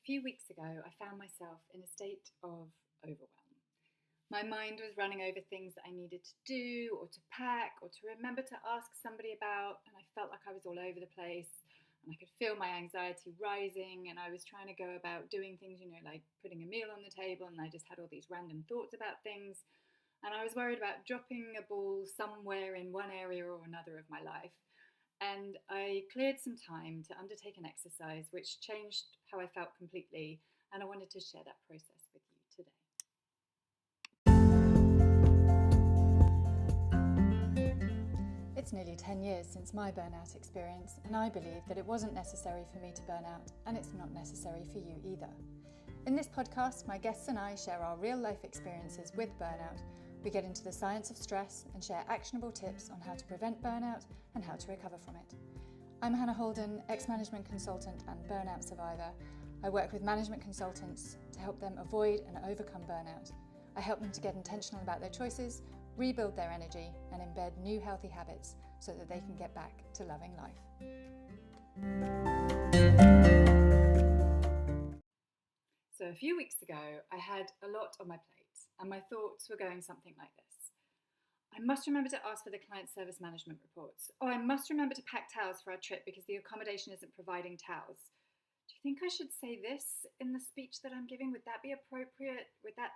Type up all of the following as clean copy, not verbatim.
few weeks ago, I found myself in a state of overwhelm. My mind was running over things that I needed to do or to pack or to remember to ask somebody about, and I felt like I was all over the place. And I could feel my anxiety rising, and I was trying to go about doing things, like putting a meal on the table, and I just had all these random thoughts about things. And I was worried about dropping a ball somewhere in one area or another of my life. And I cleared some time to undertake an exercise which changed how I felt completely, and I wanted to share that process with you today. It's nearly 10 years since my burnout experience, and I believe that it wasn't necessary for me to burn out, and it's not necessary for you either. In this podcast, my guests and I share our real-life experiences with burnout. We get into the science of stress and share actionable tips on how to prevent burnout and how to recover from it. I'm Hannah Holden, ex-management consultant and burnout survivor. I work with management consultants to help them avoid and overcome burnout. I help them to get intentional about their choices, rebuild their energy, and embed new healthy habits so that they can get back to loving life. So a few weeks ago, I had a lot on my plate, and my thoughts were going something like this. I must remember to ask for the client service management reports. Oh, I must remember to pack towels for our trip because the accommodation isn't providing towels. Do you think I should say this in the speech that I'm giving? Would that be appropriate? Would that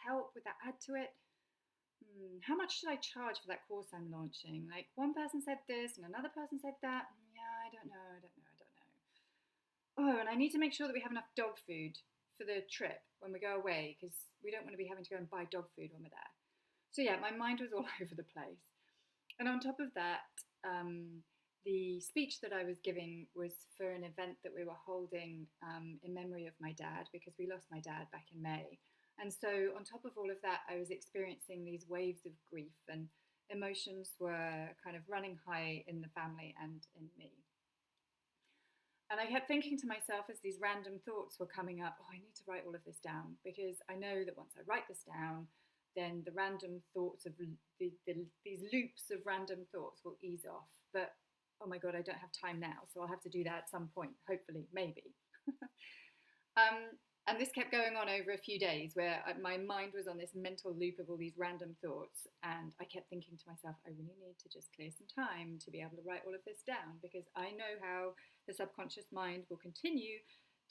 help? Would that add to it? How much should I charge for that course I'm launching? Like, one person said this and another person said that. Yeah, I don't know. Oh, and I need to make sure that we have enough dog food for the trip when we go away, because we don't want to be having to go and buy dog food when we're there. So yeah, my mind was all over the place. And on top of that, the speech that I was giving was for an event that we were holding in memory of my dad, because we lost my dad back in May. And so on top of all of that, I was experiencing these waves of grief, and emotions were kind of running high in the family and in me. And I kept thinking to myself as these random thoughts were coming up, oh, I need to write all of this down, because I know that once I write this down, then the random thoughts of these loops of random thoughts will ease off. But oh my God, I don't have time now, so I'll have to do that at some point, hopefully, maybe. And this kept going on over a few days, where my mind was on this mental loop of all these random thoughts, and I kept thinking to myself, I really need to just clear some time to be able to write all of this down, because I know how the subconscious mind will continue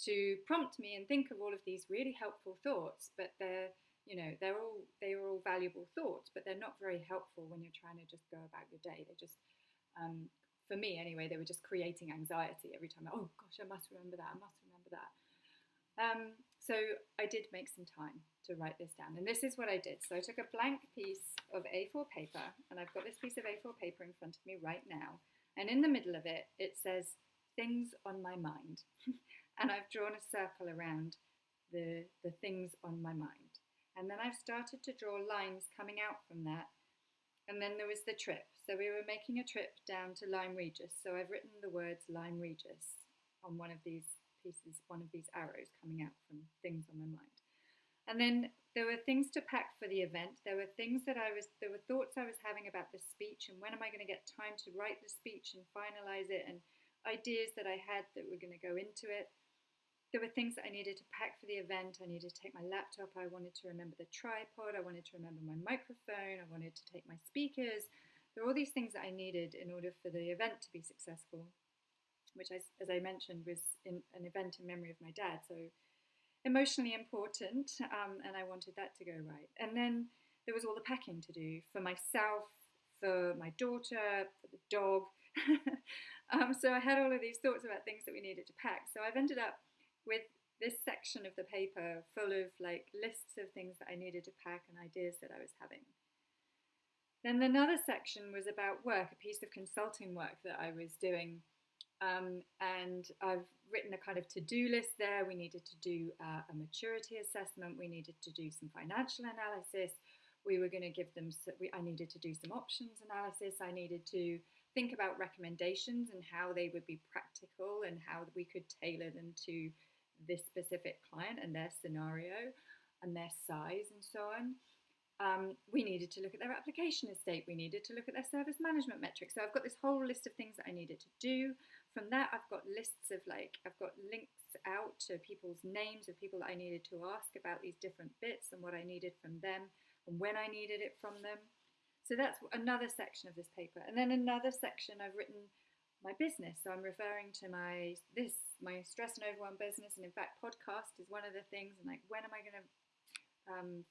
to prompt me and think of all of these really helpful thoughts, but they're all valuable thoughts, but they're not very helpful when you're trying to just go about your day. They just, for me anyway, they were just creating anxiety every time. Oh gosh, I must remember that. So I did make some time to write this down, and this is what I did. So I took a blank piece of A4 paper, and I've got this piece of A4 paper in front of me right now, and in the middle of it, it says things on my mind. And I've drawn a circle around the things on my mind. And then I've started to draw lines coming out from that. And then there was the trip. So we were making a trip down to Lyme Regis. So I've written the words Lyme Regis on one of these pieces, one of these arrows coming out from things on my mind. And then there were things to pack for the event. There were thoughts I was having about the speech, and when am I going to get time to write the speech and finalize it, and ideas that I had that were going to go into it. There were things that I needed to pack for the event. I needed to take my laptop. I wanted to remember the tripod. I wanted to remember my microphone. I wanted to take my speakers. There were all these things that I needed in order for the event to be successful, which, as I mentioned, was an event in memory of my dad. So emotionally important, and I wanted that to go right. And then there was all the packing to do for myself, for my daughter, for the dog. So I had all of these thoughts about things that we needed to pack. So I've ended up with this section of the paper full of like lists of things that I needed to pack and ideas that I was having. Then another section was about work, a piece of consulting work that I was doing. And I've written a kind of to-do list there. We needed to do a maturity assessment. We needed to do some financial analysis. We were going to give them, I needed to do some options analysis. I needed to think about recommendations and how they would be practical and how we could tailor them to this specific client and their scenario and their size and so on. We needed to look at their application estate. We needed to look at their service management metrics. So I've got this whole list of things that I needed to do from that, I've got lists of I've got links out to people's names of people that I needed to ask about these different bits and what I needed from them and when I needed it from them. So that's another section of this paper. And then another section, I've written my business. So I'm referring to my stress and overwhelm business. And in fact, podcast is one of the things. And when am I going to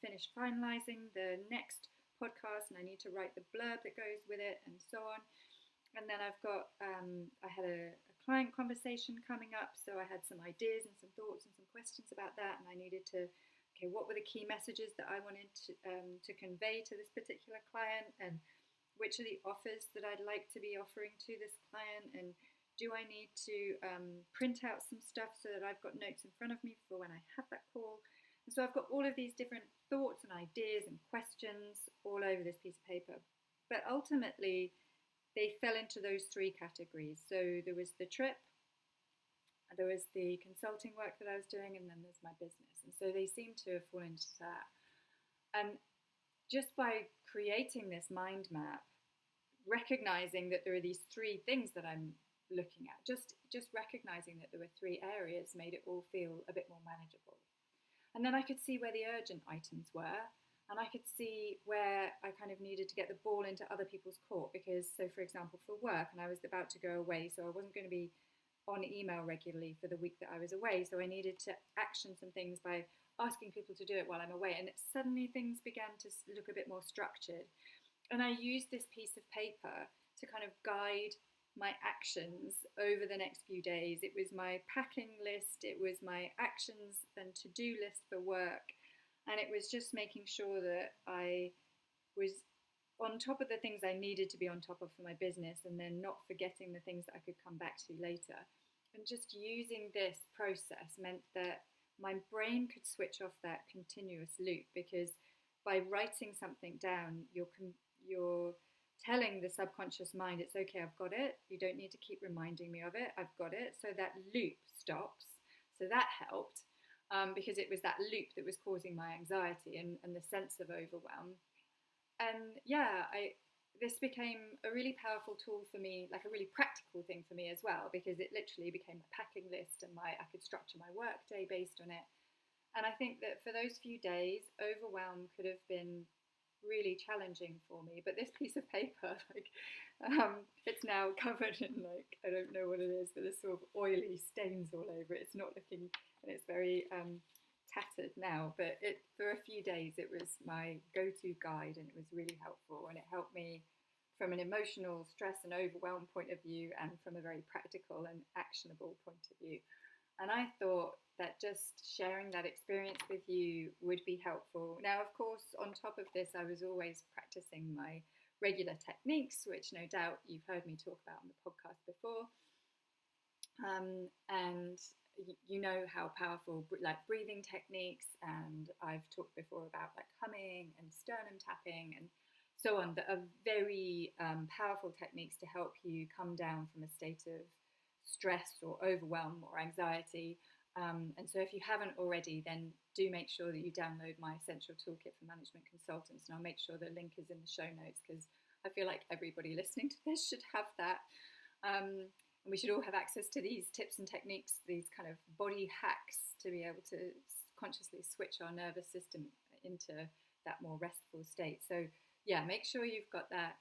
finish finalizing the next podcast? And I need to write the blurb that goes with it and so on. And then I've got, I had a client conversation coming up, so I had some ideas and some thoughts and some questions about that, and I needed to, what were the key messages that I wanted to convey to this particular client, and which are the offers that I'd like to be offering to this client, and do I need to print out some stuff so that I've got notes in front of me for when I have that call. And so I've got all of these different thoughts and ideas and questions all over this piece of paper. But ultimately, they fell into those three categories. So there was the trip, there was the consulting work that I was doing, and then there's my business. And so they seem to have fallen into that. And just by creating this mind map, recognizing that there are these three things that I'm looking at, just recognizing that there were three areas made it all feel a bit more manageable. And then I could see where the urgent items were, and I could see where I kind of needed to get the ball into other people's court, because, so for example, for work, and I was about to go away, so I wasn't going to be on email regularly for the week that I was away, so I needed to action some things by asking people to do it while I'm away, and suddenly things began to look a bit more structured. And I used this piece of paper to kind of guide my actions over the next few days. It was my packing list, it was my actions and to-do list for work, and it was just making sure that I was on top of the things I needed to be on top of for my business, and then not forgetting the things that I could come back to later. And just using this process meant that my brain could switch off that continuous loop, because by writing something down, you're telling the subconscious mind, it's okay, I've got it. You don't need to keep reminding me of it. I've got it. So that loop stops. So that helped. Because it was that loop that was causing my anxiety and the sense of overwhelm. And yeah, this became a really powerful tool for me, like a really practical thing for me as well, because it literally became a packing list, and I could structure my work day based on it. And I think that for those few days, overwhelm could have been really challenging for me. But this piece of paper, it's now covered in I don't know what it is, but there's sort of oily stains all over it. It's not looking, and it's very tattered now, but for a few days it was my go-to guide, and it was really helpful, and it helped me from an emotional stress and overwhelm point of view, and from a very practical and actionable point of view. And I thought that just sharing that experience with you would be helpful. Now, of course, on top of this, I was always practicing my regular techniques, which no doubt you've heard me talk about on the podcast before. And you know how powerful breathing techniques, and I've talked before about humming and sternum tapping and so on, that are very powerful techniques to help you come down from a state of stress or overwhelm or anxiety. And so if you haven't already, then do make sure that you download my Essential Toolkit for Management Consultants, and I'll make sure the link is in the show notes, because I feel like everybody listening to this should have that. And we should all have access to these tips and techniques, these kind of body hacks, to be able to consciously switch our nervous system into that more restful state. So yeah, make sure you've got that.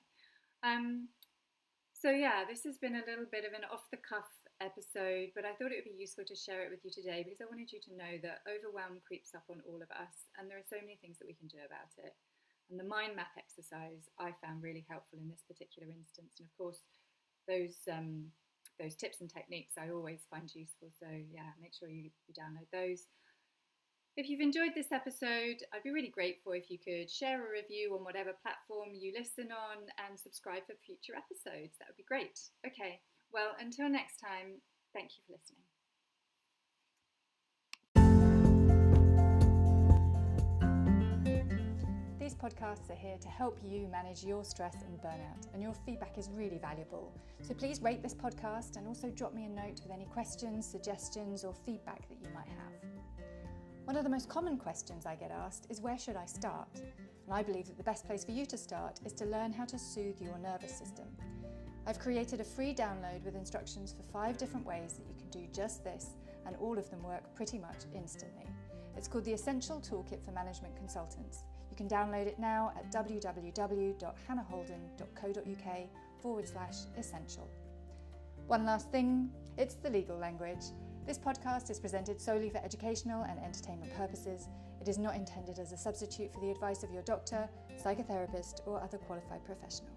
So yeah, this has been a little bit of an off-the-cuff episode, but I thought it would be useful to share it with you today, because I wanted you to know that overwhelm creeps up on all of us, and there are so many things that we can do about it. And the mind map exercise I found really helpful in this particular instance. And of course, those tips and techniques I always find useful. So yeah, make sure you download those. If you've enjoyed this episode, I'd be really grateful if you could share a review on whatever platform you listen on, and subscribe for future episodes. That would be great. Okay, well, until next time, thank you for listening. These podcasts are here to help you manage your stress and burnout, and your feedback is really valuable. So please rate this podcast, and also drop me a note with any questions, suggestions, or feedback that you might have. One of the most common questions I get asked is, where should I start? And I believe that the best place for you to start is to learn how to soothe your nervous system. I've created a free download with instructions for 5 different ways that you can do just this, and all of them work pretty much instantly. It's called the Essential Toolkit for Management Consultants. You can download it now at www.hannahholden.co.uk/essential. One last thing, it's the legal language. This podcast is presented solely for educational and entertainment purposes. It is not intended as a substitute for the advice of your doctor, psychotherapist, or other qualified professional.